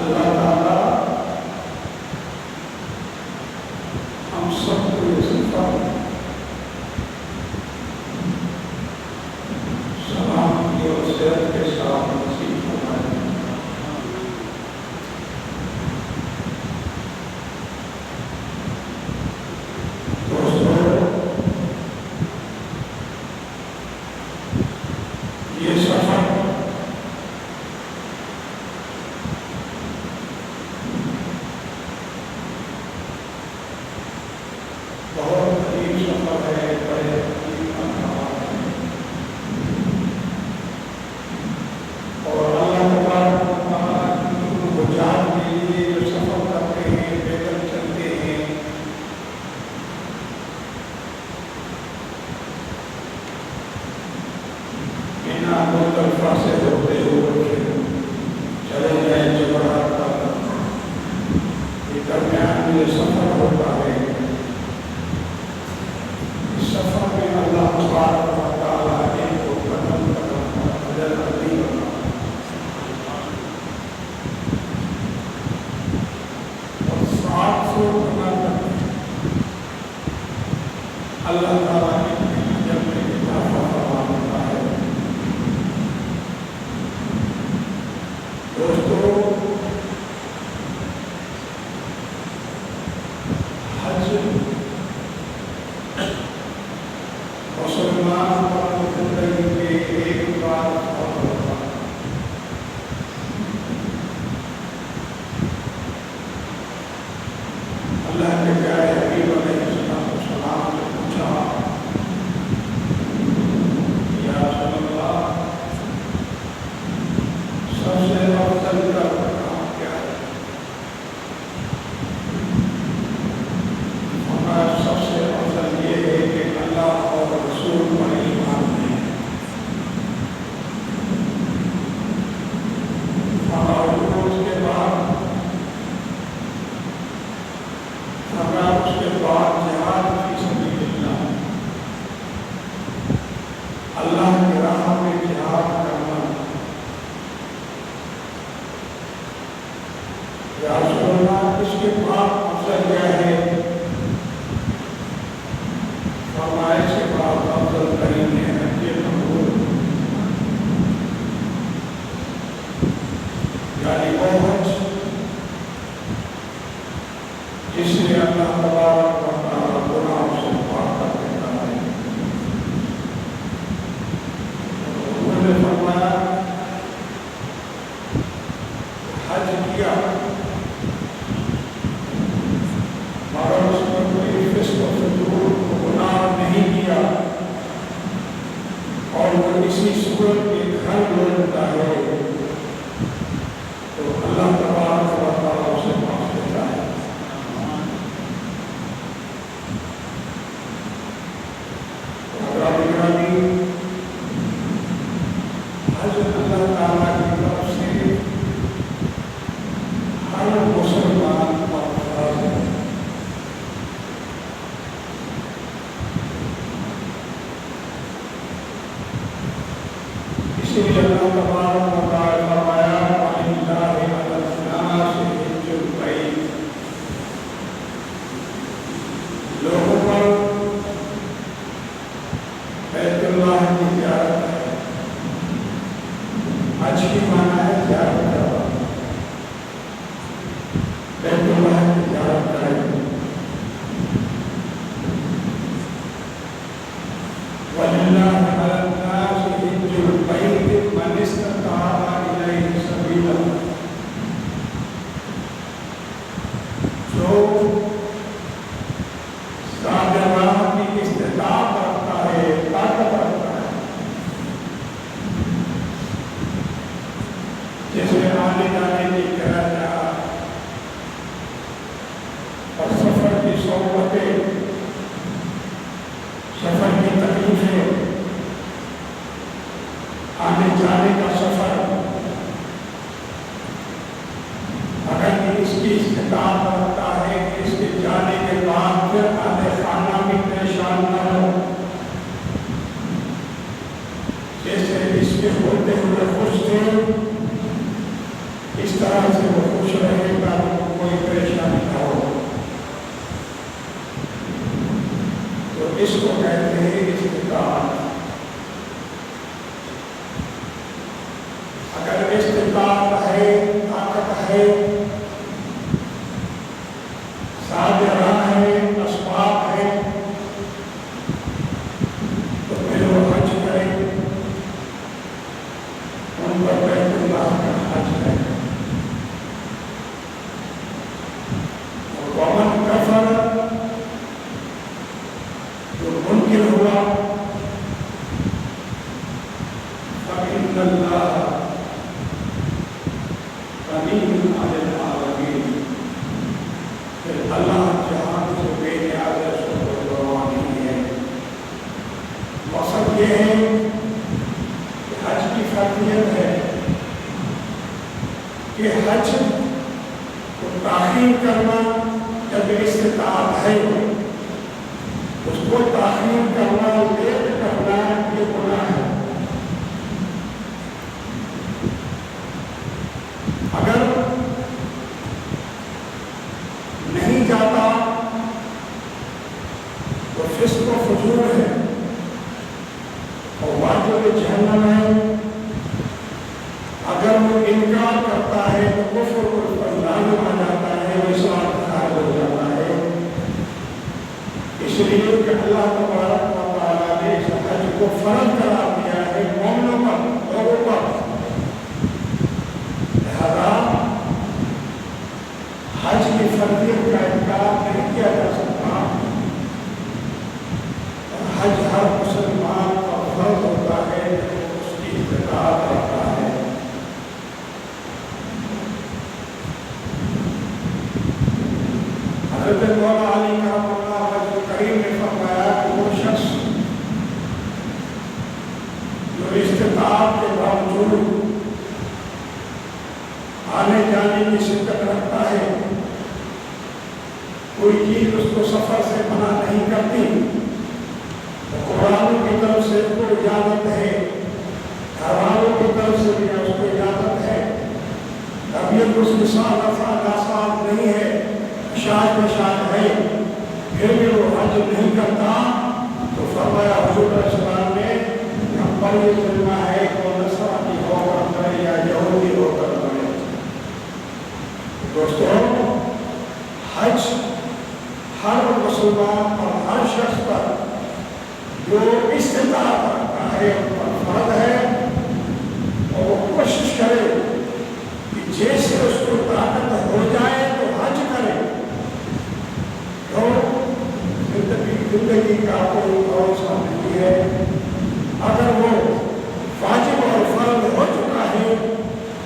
اللہ تعالیٰ یہاں مختلفہ سے ہوتے ہوئے چلے جائیں جبرات کا یہ درمیان میں یہ سفر ہوتا ہے. اس سفر میں اللہ تبارک و تعالیٰ ایک کو قدم قدم پر نظر نہیں ہوتا. اور 700 قدم تک اللہ تعالیٰ جب میں اضافہ فرما ہوتا ہے. دوستو حج مسلمان پر زندگی کے ایک بار اور ہوتا ہے. اللہ کے پیارے حبیب علیہ السلام نے پوچھا یا رسول اللہ سب سے افضل کا کام کیا ہے؟ ہمارا سب سے افضل یہ ہے کہ اللہ اور رسول پر ایمان ہے. اور اس کے بعد جہاد فی سبیل اللہ اللہ کی راہ میں جہاد کرنا. یا رسول اللہ اس کے بعد افضل کیا ہے؟ فرمایا اس کے بعد افضل ترین ہے حج مبرور، یعنی وہ حج جس سے اللہ تبارک و تعالیٰ گناہوں سے پاک کر دیتا ہے. انہوں نے فرمایا حج کیا مگر اس میں کوئی فسق و فجور گناہ نہیں کیا اور وہ اسی صورت کے گھر لوٹتا ہے تو اللہ تبارک و تعالیٰ اسے معاف دیتا ہے. حج اللہ تعالیٰ کی طرف سے ہر مسلمان پر فرض ہے. اسی لیے اللہ تبارک و تعالیٰ فرمایا وَلِلَّهِ عَلَى النَّاسِ حِجُّ الْبَيْتِ، لوگوں پر بیت اللہ کی زیارت ہے. حج کی معنی ہے زیارت کرنا، بیت اللہ کی زیارت کرے. وَلِلَّهِ عَلَى النَّاسِ حِجُّ الْبَيْتِ مَنِ اسْتَطَاعَ إِلَيْهِ سَبِيلًا، جو راہ کی استطاعت رکھتا ہے، طاقت رکھتا ہے. جیسے آنے جانے کی کرایہ اور سفر کی صعوبتیں، سفر کی تکلیفیں، آنے جانے کا سفر، اگر اس کی استطاعت رکھتا ہے کہ اس کے جانے کے بعد پھر آنے خانہ بھی پریشان نہ ہو، جیسے اس کے ہوتے ہوئے خوش تھے اس طرح سے وہ خوش رہے گا، کوئی پریشانی نہ ہو. تو اس کو کہتے ہیں استطاعت. اگر استطاعت ہے، طاقت ہے، سادرہ ہے، اسباب ہے، تو پھر وہ حج کرے. ان پر بیت اللہ کا حج ہے. ومن کفر، جو منکر ہوا، فإن اللہ غنی عن العالمین، پھر اللہ جہان سے بے نیاز ہے، اس کو کوئی پرواہ نہیں ہے. مقصد یہ ہے کہ حج فرضیت ہے کہ حج کو تاخیر کرنا جب استطاعت ہے، اس کو تاخیر کرنا، لیٹ کرنا یہ گناہ ہے۔ اگر نہیں جاتا تو فسق و فجور ہے اور واجب جہنم ہے۔ اگر وہ انکار کرتا ہے تو کفر پر لازم آ جاتا ہے، وہ اسلام سے خارج ہو جاتا ہے۔ اس لیے کہ اللہ تبارک و تعالیٰ نے اس حج کو فرض قرار دیا ہے مومنوں پر، لوگوں پر، لہذا حج کی فرضیت کا انکار نہیں کیا جا سکتا۔ حج ہر مسلمان پر فرض ہوتا ہے جو اس کی استطاعت رکھتا ہے۔ حضرت مولا علی کرم اللہ وجہ کریم نے فرمایا کہ وہ شخص جو استطاعت کے باوجود آنے جانے کی شدت رکھتا ہے، کوئی چیز اس کو سفر سے منع نہیں کرتی، قرآن کی طرف سے اس کو اجازت ہے، گھر والوں کی طرف سے بھی اس کو اجازت ہے، طبیعت اس کی ناساز نہیں ہے، شاید ہے، پھر بھی وہ حج نہیں کرتا، تو فرمایا حضور علیہ السلام نے ہم پر یہ ذمہ ہے کہ وہ نصرانی ہو کر کرے یا یہودی ہو کر کرے۔ دوستو، حج ہر مسلمان اور ہر شخص پر جو استطاعت رکھتا ہے ان پر فرض ہے، اور وہ کوشش کرے کہ جیسے اس کو طاقت ہو جائے تو حج کرے۔ تو زندگی کا کوئی بھروسہ نہیں ہے، اگر وہ واجب اور فرض ہو چکا ہے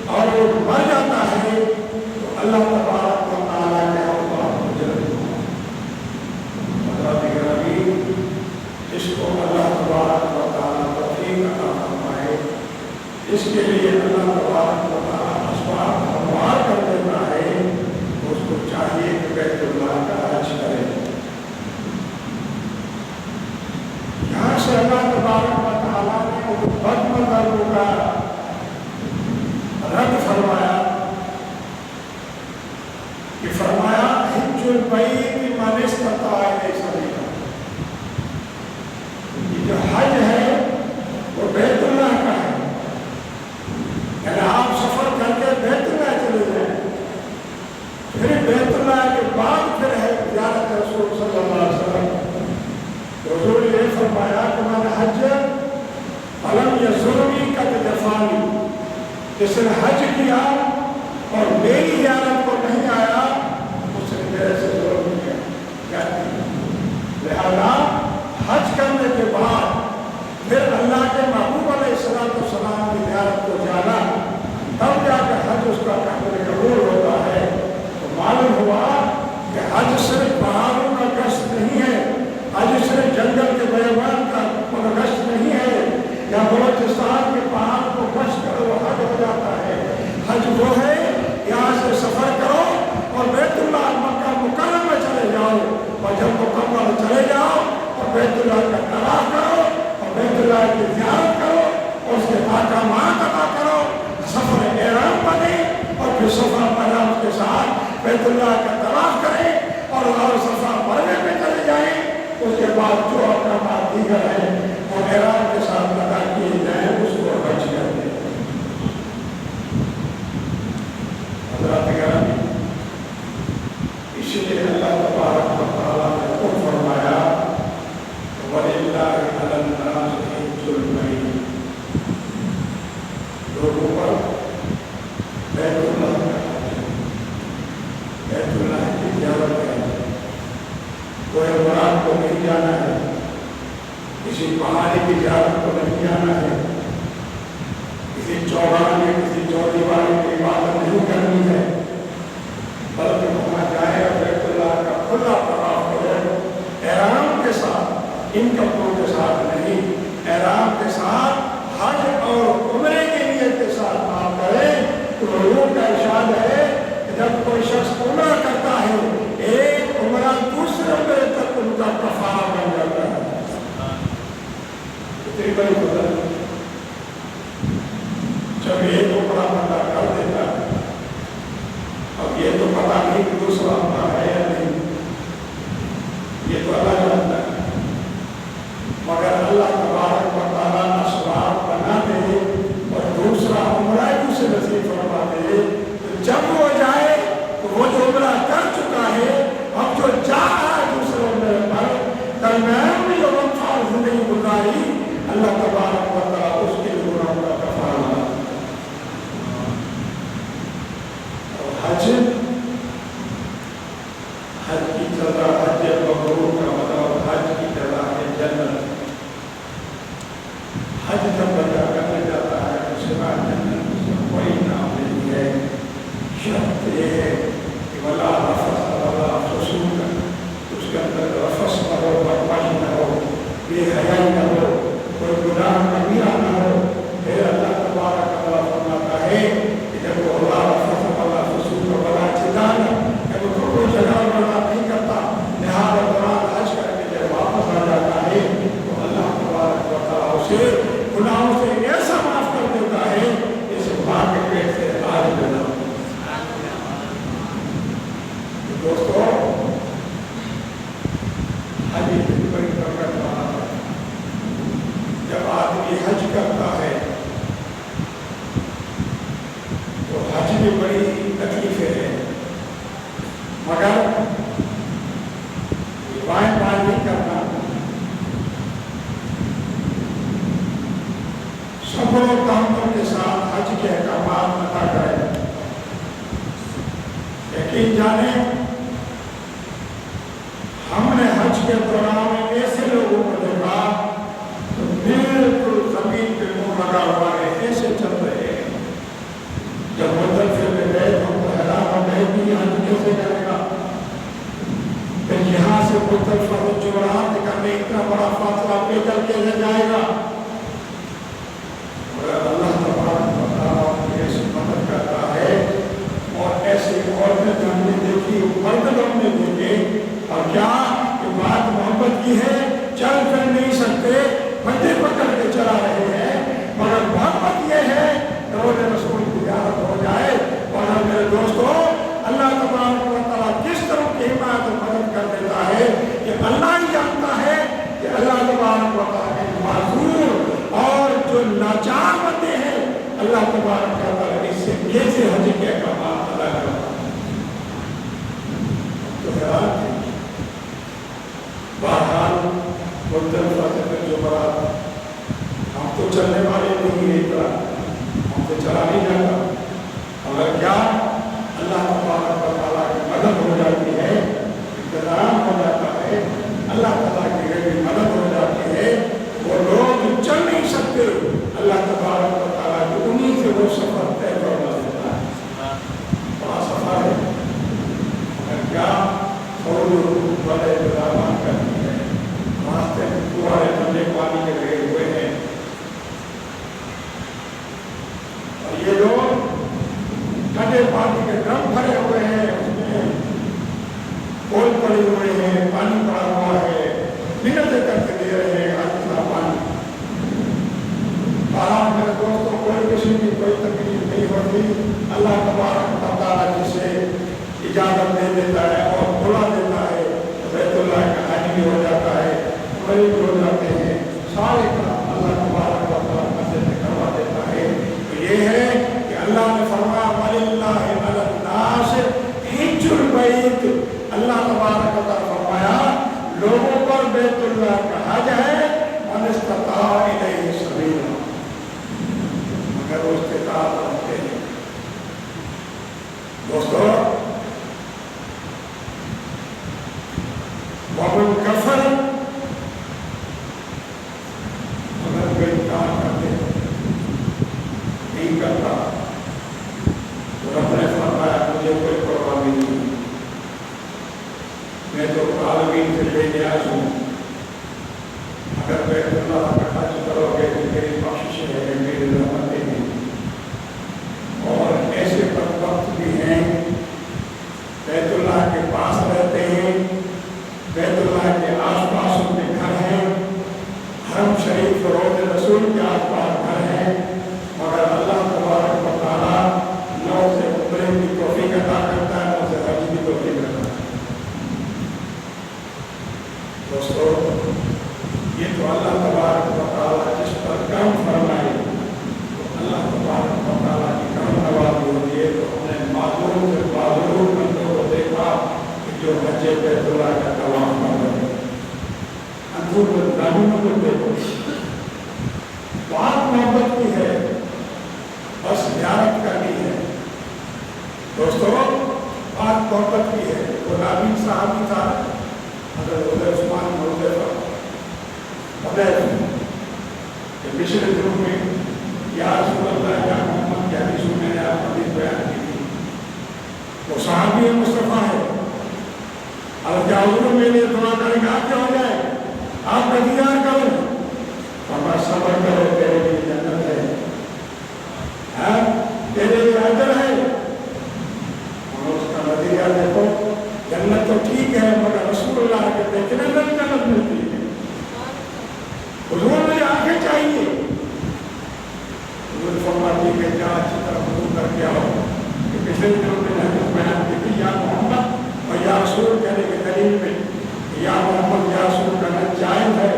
اور وہ مر جاتا ہے تو اللہ تبارک و تعالیٰ نے اس کو اللہ تبارک و تعالیٰ توفیق عطا فرمائے۔ اس کے لیے اللہ تبارک و تعالیٰ اسباب ہموار کر دیتا ہے، اس کو چاہیے کہ بیت اللہ کا حج کرے۔ یہاں سے اللہ تبارک و تعالیٰ نے ان بد مذہبوں کا رد فرمایا کہ فرمایا حج البیت من استطاع الیہ سبیلا۔ جو حج ہے وہ بیت اللہ کا ہے، یعنی آپ سفر کر کے بیت اللہ چلے جائیں، پھر بیت اللہ کے بعد پھر ہے زیارت رسول صلی اللہ علیہ وسلم۔ حضور نے یہ فرمایا کہ من حج فلم یزرنی قد جفانی، جس نے حج کیا اور میری زیارت کو نہیں آیا اس نے میرے سے ظلم کیا۔ لہذا حج کرنے کے بعد پھر اللہ کے محبوب علیہ السلام کی زیارت کو جانا، تب جا کر حج اس کا قبول ہوتا ہے۔ تو معلوم ہوا کہ حج صرف پہاڑوں کا گشت نہیں ہے، حج صرف جنگل کے بیابان کا گشت نہیں ہے، یا بلوچستان کے پہاڑ کو گشت کرو وہ حج ہو جاتا ہے۔ حج وہ ہے یہاں سے سفر کرو اور بیت اللہ مکہ مکرمہ میں چلے جاؤ، اور جب مکمل چلے جاؤ اور بیت اللہ کا طواف کرو اور بیت اللہ کی زیارت کرو اور اس کے احکامات ادا کرو، سفر احرام بنے اور پھر صفا مروا کے ساتھ بیت اللہ کا طواف کریں اور صفا مروا پہ چلے جائیں۔ اس کے بعد جو احکامات دیگر ہیں وہ احرام کے ساتھ ادا کیے جائیں، اس کو حج کہتے ہیں۔ حضرات گرامی، اسی لیے اللہ تبارک و تعالیٰ نے خود فرمایا وَلِلَّهِ عَلَى النَّاسِ حِجُّ الْبَيْتِ، لوگوں پر بیت اللہ کا حج، بیت اللہ کی زیارت ہے۔ کوئی مراد کو نہیں جانا ہے، کسی پہاڑی کی زیارت کو نہیں جانا ہے، کسی چوراہے کسی چوردیواری کی عبادت نہیں کرنی ہے، بلکہ وہاں جائے اور بیت اللہ کا کھلا طواف کرو احرام کے ساتھ، ان کپڑوں کے ساتھ نہیں، احرام کے ساتھ حج اور عمرے کے جب ایک عمرہ بندہ کر دیتا ہے، اب یہ تو پتا نہیں کہ دوسرا عمرہ ہے یا نہیں، یہ تو اللہ جانتا ہے، مگر اللہ تبارک و تعالیٰ اسباب بنا دے اور دوسرا عمرہ ہی اسے نصیب فرما دے، تو جب وہ جائے تو وہ جو عمرہ کر چکا ہے اب جو جا رہا ہے دوسرے عمرے پر، درمیان میں جو وقت اور زندگی گزاری، اللہ تبارک و تعالیٰ اس کے لیے گناہوں کا کفارہ بنا دیتا ہے۔ اور حج کی جزا، حج مبرور کا مطلب حج کی جزا ہے جنت۔ حج جب بندہ کرنے جاتا ہے تو سوائے جنت اس کا کوئی نام نہیں ہے۔ شرط یہ ہے کہ ولا رفث ولا فسوق، اس کے اندر رفث نہ ہو، بدمعاشی نہ ہو، بے حیائی نہ ہو، کوئی گناہ کبیرہ نہ ہو۔ پھر اللہ تبارک و تعالیٰ فرماتا ہے کہ جب وہ ولا رفث ولا فسوق ولا جدال، جب وہ کوئی جھگڑا بڑا نہیں کرتا، لہٰذا دوران حج کر کے جب واپس آ جاتا ہے تو اللہ تبارک و تعالیٰ اسے گناہوں سے ایسا معاف کر دیتا ہے جیسے ماں کے پیٹ سے آج پیدا ہو۔ دوستو، حج اتنی بڑی برکت والا ہے۔ جب آدمی حج کرتا ہے تو حج میں بڑی تکلیفیں ہیں، مگر وائن پان نہیں کرنا، صبر و تحمل کے ساتھ حج کے احکامات ادا کریں۔ یقین جانیں، ہم نے حج کے دوران ایسے لوگوں کو دیکھا تو بالکل زمین پہ منہ لگا ہوا ہے، ایسے چل رہے ہیں۔ جب مزدلفے میں گئے تو ہم کو حیران ہو گئے کہ یہ حج کیسے کرے گا؟ پھر یہاں سے مزدلفہ سے جمرات کرنے اتنا بڑا فاصلہ پیدل کیسے جائے گا؟ مگر اللہ تبارک و تعالیٰ کی ایسی مدد کرتا ہے، اور ایسی عورتیں جو ہم نے دیکھی، مرد لوگ نے دیکھے، اور کیا کہ بات محبت کی ہے، چل پھر نہیں سکتے، بندے پکڑ کے چلا رہے ہیں، مگر محبت یہ ہے کہ روز رسول کی زیارت ہو جائے۔ اور میرے دوستو، اللہ تبارک و تعالیٰ کس طرح کی حمایت و مدد کر دیتا ہے کہ اللہ ہی جانتا ہے کہ اللہ تبارک و تعالیٰ کے معذور اور جو لاچار بندے ہیں، اللہ تبارک و تعالیٰ اس سے کیسے حج کے احکامات ادا کرتا ہے۔ تو حیران تھے۔ بہرحال مزدلفہ سے پھر جمعرات، ہم تو چلنے والے نہیں ہیں، اتنا ہم تو چلا نہیں جاتا، مگر کیا اللہ تبارک و تعالیٰ کی مدد ہو جاتی ہے، انتظام ہو جاتا ہے، اللہ تعالیٰ کی غیبی مدد ہو جاتی ہے۔ وہ لوگ چل نہیں سکتے، اللہ تبارک و تعالیٰ کی انہیں سے وہ سفر طے کروا دیتا ہے۔ بڑا سفر ہے، مگر کیا بڑے انتظامات کرتی ہے۔ راستے میں پورے ٹھنڈے پانی کے لگے ہوئے ہیں، اور یہ لوگ ٹھنڈے پانی کے ڈرم بھرے ہوئے ہیں، اس میں پول پڑے ہوئے ہیں، پانی پڑا ہوا ہے، منتیں کر کے دے رہے ہیں آج پانی۔ آرام میرے دوستوں، کوئی کسی کی کوئی تکلیف نہیں ہوتی، اللہ تبارک و تعالیٰ جسے اجازت دے دیتا ہے اور بلا دیتا ہے، بیت اللہ کا حج بھی ہو جاتا ہے، عمرے بھی ہو جاتے ہیں، سارے کام اللہ تبارک و تعالیٰ مدد سے کروا دیتا ہے۔ تو یہ ہے کہ اللہ نے فرمایا وَلِلَّهِ عَلَى النَّاسِ حِجُّ الْبَيْتِ، اللہ تبارک و تعالیٰ فرمایا لوگوں پر بیت اللہ کا حج ہے، مَنِ اسْتَطَاعَ إِلَيْهِ سَبِيلًا، مگر وہ استطاعت رکھتے ہیں۔ دوستو، وَمَنْ كَفَرَ، اگر کوئی انکار کرتے نہیں کرتا تو رب نے فرمایا مجھے کوئی پرواہ نہیں، میں تو عالمین سے لے کے آیا ہوں، اگر بیت اللہ کا حج کرو گے تو میری بخشش ہے، میری رحمتیں ہیں۔ اور ایسے وقت بھی ہیں بیت اللہ کے پاس رہتے ہیں، بیت اللہ کے آس پاس ان کے گھر ہیں، حرم شریف روضہ رسول کے آس پاس گھر ہیں، مگر اللہ تبارک زیارت کرنی ہے. دوستو بات محبت کی ہے. وہ نابین صحابی تھا حضرت عثمان مشرق گروپ میں یا رسول اللہ یا محمد کی حدیث میں نے آپ حدیث بیان کی تھی. وہ صحابی مصطفیٰ ہے. اب کیا حضور میں نے دعا کریں گے آپ کیا ہو جائے آپ کا دیدار کرو اور صبر کرو تیرے لیے جنت ہے تیرے لیے اجر ہے. اور اس کا نتیجہ دیکھو جنت تو ٹھیک ہے مگر رسول اللہ کے دیکھنے میں جنت ملتی ہے. حضور مجھے آنکھیں چاہیے. حضور فرماتی کہ جا اچھی طرح وضو کر کے آؤ کہ پچھلے دنوں میں حدیث بیان کی تھی یا محمد اور یا رسول کہنے کے دلیل میں یا محمد یا رسول کہنا جائز ہے.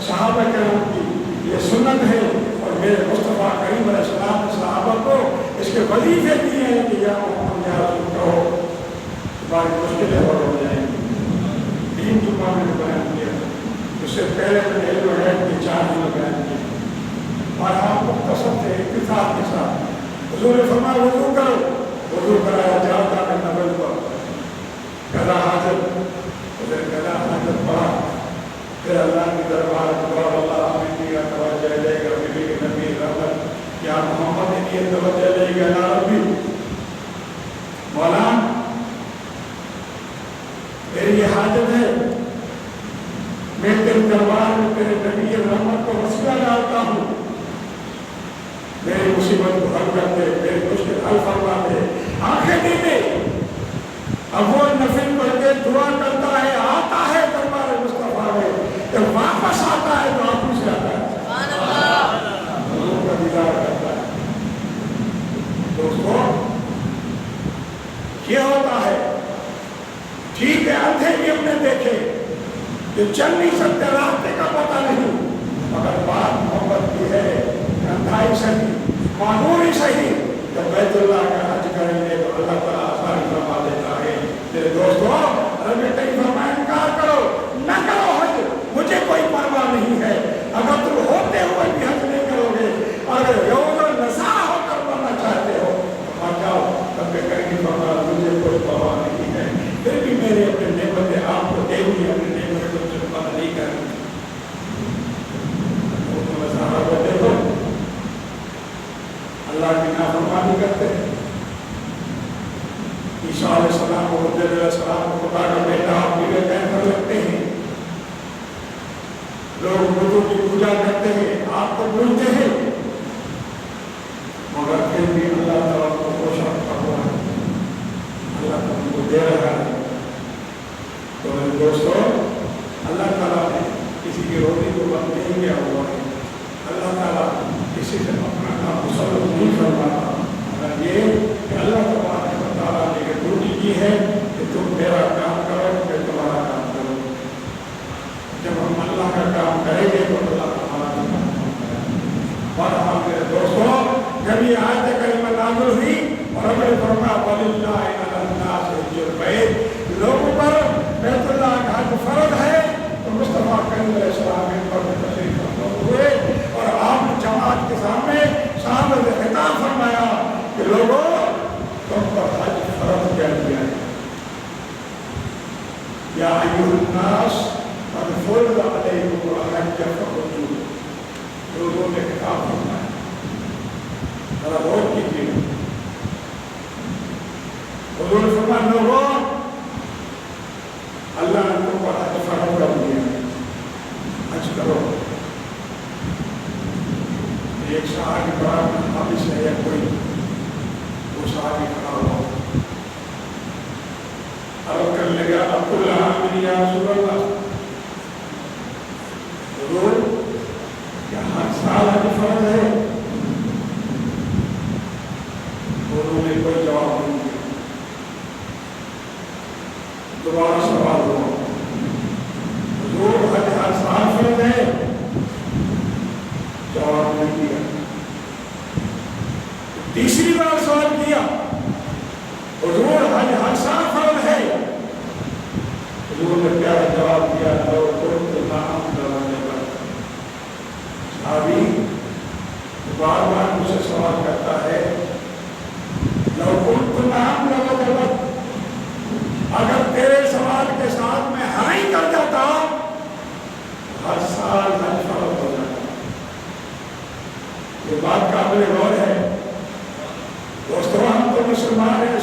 صحابہ کرام کی یہ سنت ہے اور میرے مصطفیٰ کریم علیہ السلام نے صحابہ کو اس کے وظیفے دیے ہیں کہ یا محمد یا رسول کہو. تمہاری مشکلیں حل ہو جائیں گی. 3 جمعہ میں نے بیان کیا. اس سے پہلے میں نے علم غیب کے 4 جمعہ بیان کیے اور آپ مختصر تھے اقتصاد کے ساتھ. حضور نے فرمایا وضو کرو. وضو کرایا جاتا ہے نبل پر قضا حاجت قضا حاجت پڑھا. پھر اللہ کی دربار دعا اللہ آمین کا توجہ لے گا نبی کے نبی رحمت یا محمد نے یہ توجہ لے گا یا ربی مولا میری یہ حاجت ہے میں تیرے دربار میں تیرے نبی رحمت کو وسیلہ ڈالتا ہوں. میری مصیبت کو حل کر دے میری مشکل حل فرما دے. آنکھیں دے دے. اب وہ نفل پڑھ کے دعا کرتا ہے آتا ہے دربار مصطفیٰ میں جب واپس آتا ہے تو آپ سے آتا ہے حضور کا دیدار کرتا ہے. دوستو یہ ہوتا ہے ٹھیک ہے اندھے بھی ہم نے دیکھے جو چل نہیں سکتے راستے کا پتہ نہیں مگر بات محبت کی ہے اندھائی صحیح معمولی صحیح جب بیت اللہ کا حج کریں گے تو اللہ تعالیٰ آسانی فرما دیتا ہے. میرے دوستو رب کہیں فرمایا انکار کرو نہ کرو حج مجھے کوئی پرواہ نہیں ہے. اگر تم ہوتے ہوئے بھی حج نہیں کرو گے اگر یوم النساء ہو کر پڑھنا چاہتے ہو تو مر جاؤ تب کہ کہیں فرمایا مجھے کوئی پرواہ نہیں ہے. پھر بھی میرے اپنے نعمتیں آپ کو دے دی اپنے نعمت کو چپا نہیں کریں. دیکھو اللہ کی نافرمانی کرتے ہیں. عیسیٰ علیہ السلام اور عزیر علیہ السلام کو خدا کا بیٹا آپ میرے کہہ کر لگتے ہیں. لوگ بتوں کی پوجا کرتے ہیں آپ کو بولتے ہیں مگر پھر بھی اللہ تعالیٰ کو کوشش کر رہا ہے. اللہ تعالیٰ کو دے رہا ہے. تو میرے دوستو اللہ تعالیٰ نے کسی کی روٹی کو بند نہیں کیا ہوا ہے. اللہ تعالیٰ کسی سے اپنا کام مسلط نہیں کرواتا مگر یہ کہ اللہ تعالیٰ نے یہ ڈیوٹی کی ہے کہ تم میرا کام کرو میں تمہارا کام کرو. جب ہم اللہ کا کام کریں گے تو اللہ ہمارا کام کرے گا. اور ہم میرے دوستوں جب یہ آیت کریمہ نازل ہوئی اور ہم نے فرمایا وَلِلَّهِ عَلَى النَّاسِ حِجُّ الْبَيْتِ لوگوں پر بیت اللہ کا حج فرض ہے تو مصطفیٰ کریم علیہ السلام ان پر تشریف فرما ہوئے اور آپ نے جماعت کے سامنے صحابہ سے خطاب فرمایا کہ لوگوں تم پر حج فرض کیا گیا ہے. یا ایھا الناس قد فرض علیکم الحج فحجوا. لوگوں نے خطاب فرمایا ذرا غور کیجیے. حضور نے فرمایا لوگوں اللہ نے تم پر حج فرض کر دیا حج کرو. ایک صحابی بڑا حافظ ہے یا کوئی وہ صحابی کھڑا ہوا عرض کرنے لگا عبداللہ عامر یا رسول اللہ حضور کیا ہر سال حج فرض ہے؟ انہوں نے کوئی جواب نہیں دیا. دوبارہ سوال ہوا حضور حج ہر سال فرض ہے؟ جواب نہیں دیا. تیسری بار سوال کیا حضور حج ہر سال فرض ہے؟ حضور نے پیارا جواب دیا لو قلت نعم لوجب. صحابی بار بار مجھ سے سوال کرتا ہے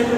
1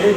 1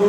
2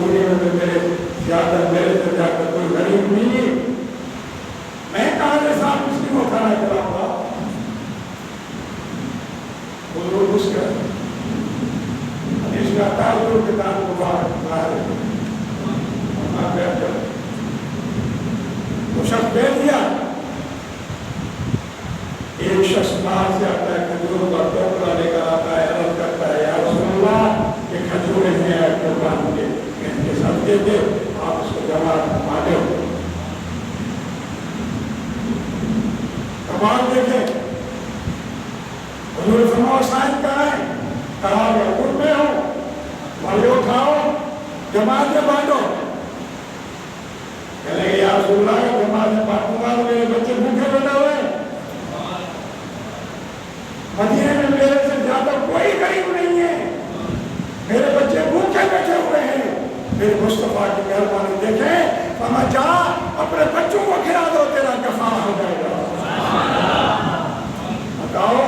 مدینے میں تو میرے سے زیادہ کوئی غریب نہیں ہے، میں کہاں سے صاحب مسلم کو کھانا کھلاؤں گا؟ حضور مسکر حدیث میں آتا ہے حضور کے دان کو باہر وہ شخص بیٹھ دیا، ایک شخص باہر سے آتا ہے، کھجور کا ٹوکرا لے کر آتا ہے، عرض کرتا ہے یا رسول اللہ یہ کھجوریں ہیں قربان کے ساتھ دے دے، آپ اس کو جمع فرما دو۔ کمال دیکھیں، حضور فرمایا صاحب کہاں ہے؟ کہا میں خود میں ہوں، بھائی اٹھاؤ جماعت میں بانٹو۔ کہنے لگے یا رسول اللہ جماعت میں بانٹوں گا تو میرے بچے بھوکے بیٹھے ہوئے ہیں، مدینے میں میرے سے زیادہ کوئی غریب نہیں ہے، میرے بچے بھوکے بیٹھے ہوئے ہیں، میرے مصطفیٰ کی مہربانی دیکھیں، فرمایا جا اپنے بچوں کو کھلا دو، تیرا کفارہ ہو جائے گا۔ بتاؤ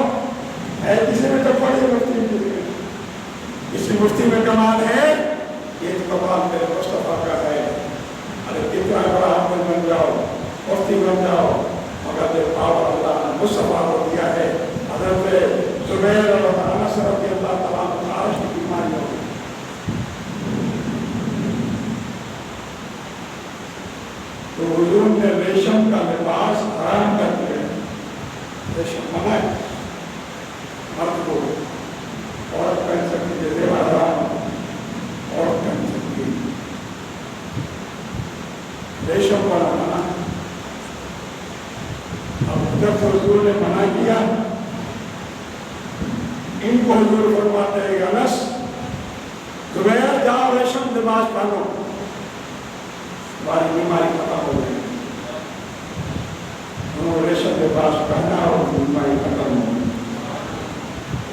ہے کسی میں تو پڑی مفتی میں، کسی مفتی میں کمال ہے، یہ تو کمال میرے مصطفیٰ کا ہے۔ ارے کتنا بڑا حافظ بن جاؤ، مفتی بن جاؤ، مگر جو پاور اللہ نے مصطفیٰ کو دیا ہے، حضرت زبیر اور انس رضی اللہ تعالیٰ عنہ عرش کی بیماری ہو گئی۔ تو حضور نے ریشم کا لباس حرام کر دیا، ریشم منع ہے، مرد کو عورت پہن سکتی ہے، زیور حرام عورت پہن سکتی ہے، ریشم والا منع ہے۔ اب جب حضور نے منع کیا، ان کو حضور فرماتے ہیں انس زبیر جاؤ ریشم لباس پہنو، تمہاری بیماری ختم ہو گئی۔ انہوں نے ریشم لباس پہنا اور بیماری ختم ہو گئی۔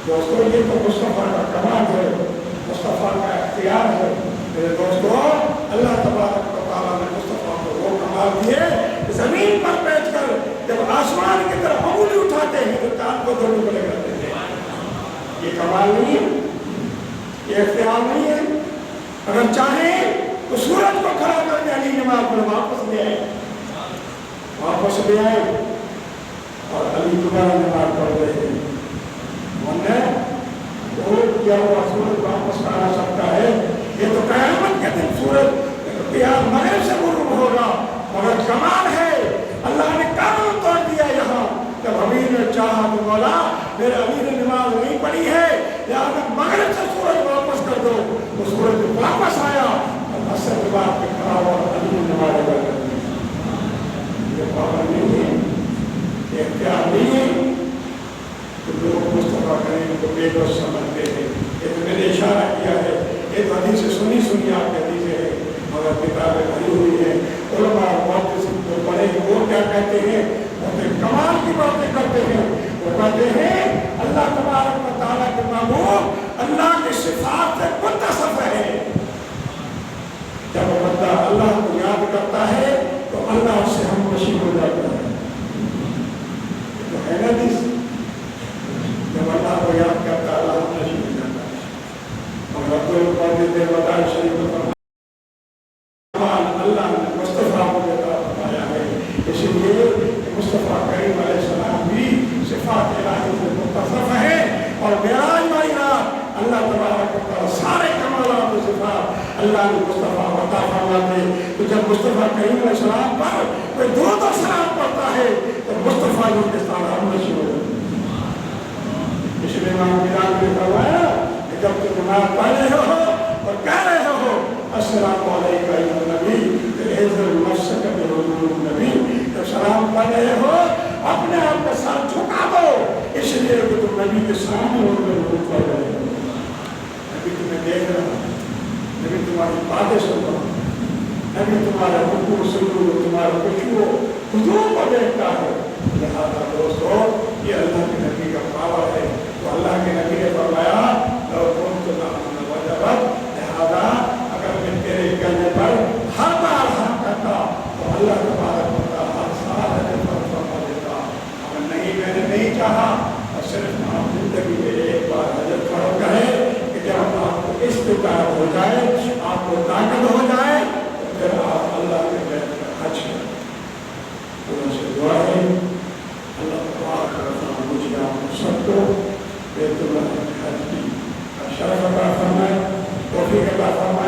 دوستو یہ تو مصطفیٰ کا کمال ہے، مصطفیٰ کا اختیار ہے۔ میرے دوستو اللہ تبارک و تعالیٰ نے مصطفیٰ کو وہ کمال دیے، زمین پر بیٹھ کر جب آسمان کی طرف انگلی اٹھاتے ہیں تو چاند کو دو ٹکڑے کر دیتے ہیں۔ یہ کمال نہیں ہے، یہ اختیار نہیں ہے۔ اگر چاہیں تو سورج کو کھڑا کر کے علی نماز پر واپس لے آئے اور علی دوبارہ نماز پڑھ رہے ہیں۔ وہ کیا ہوا سورج واپس آ سکتا ہے، یہ تو قیامت کے دن سورج مغرب سے غروب ہوگا، مگر کمال ہے اللہ نے قانون توڑ دیا یہاں۔ جب امیر نے چاہا تو بولا میرے امیر نے نماز نہیں پڑھی ہے لہٰذا مغرب سے سورج واپس کر دو، وہ سورج واپس آیا اور اثر کے بعد پہ کھڑا ہوا اور علی نے نماز ادا کر دی۔ یہ پاور نہیں ہے، یہ اختیار نہیں ہے۔ تو لوگ مصطفیٰ کریم کو بے بس سمجھتے ہیں، یہ تو میں نے اشارہ کیا ہے، یہ تو حدیث سنی آپ کے حدیثیں ہیں مگر کتابیں بھری ہوئی ہیں۔ علماء محدثین جو پڑھے ہیں وہ کیا کہتے ہیں، وہ کمال کی باتیں کرتے ہیں۔ وہ کہتے ہیں اللہ تبارک و تعالیٰ کے محبوب اللہ کی صفات سے متصف ہے۔ جب بندہ اللہ کو یاد کرتا ہے تو اللہ اس سے ہم نشین ہو جاتا ہے۔ یہ تو ہے نا حدیث، جب اللہ کو یاد کرتا ہے اللہ ہم نشین ہو جاتا ہے۔ اور عبدالقادر دیوبند شریف میں اللہ نے مصطفیٰ کو دیتا فرمایا ہے، اس لیے مصطفیٰ کریم علیہ السلام بھی صفات الہی سے متصف ہے۔ اور معراج والی رات اللہ تبارک و تعالیٰ سارے کمالات و صفات اللہ نے مصطفیٰ عطا فرماتے۔ تو جب مصطفیٰ کریم علیہ السلام پر کوئی درود و سلام پڑھتا ہے تو مصطفیٰ کے ساتھ ہم نشین ہو جاتے ہیں۔ اس لیے امام بلال نے فرمایا کہ جب تم نماز پڑھ رہے ہو اور کہہ رہے ہو السلام علیکم ایھا النبی اعزل نفسک بحضور النبی، جب سلام پڑھ رہے ہو اپنے آپ کا سر جھکا دو، اس لیے کہ تم نبی کے سامنے ہو کر درود پڑھ رہے ہو۔ نبی تمہیں دیکھ رہا ہے، نبی تمہاری باتیں سن رہا ہے، نبی تمہارا رکوع سجود تمہارا خشوع حضور کو دیکھتا ہے۔ لہذا دوستو یہ اللہ کے نبی کا پاور ہے۔ تو اللہ کے نبی نے فرمایا لو كنت معهم لوجبت، لہذا اگر میں تیرے کہنے پر ہر بار ہاں کرتا تو اللہ تبارک و تعالیٰ ہر سال اجر فرما دیتا۔ اگر نہیں میں نے نہیں چاہا اور صرف آپ زندگی میں ایک بار اجر فرما کرے کہ جب آپ کو استطاعت ہو جائے، آپ کو طاقت ہو بعد فرمایا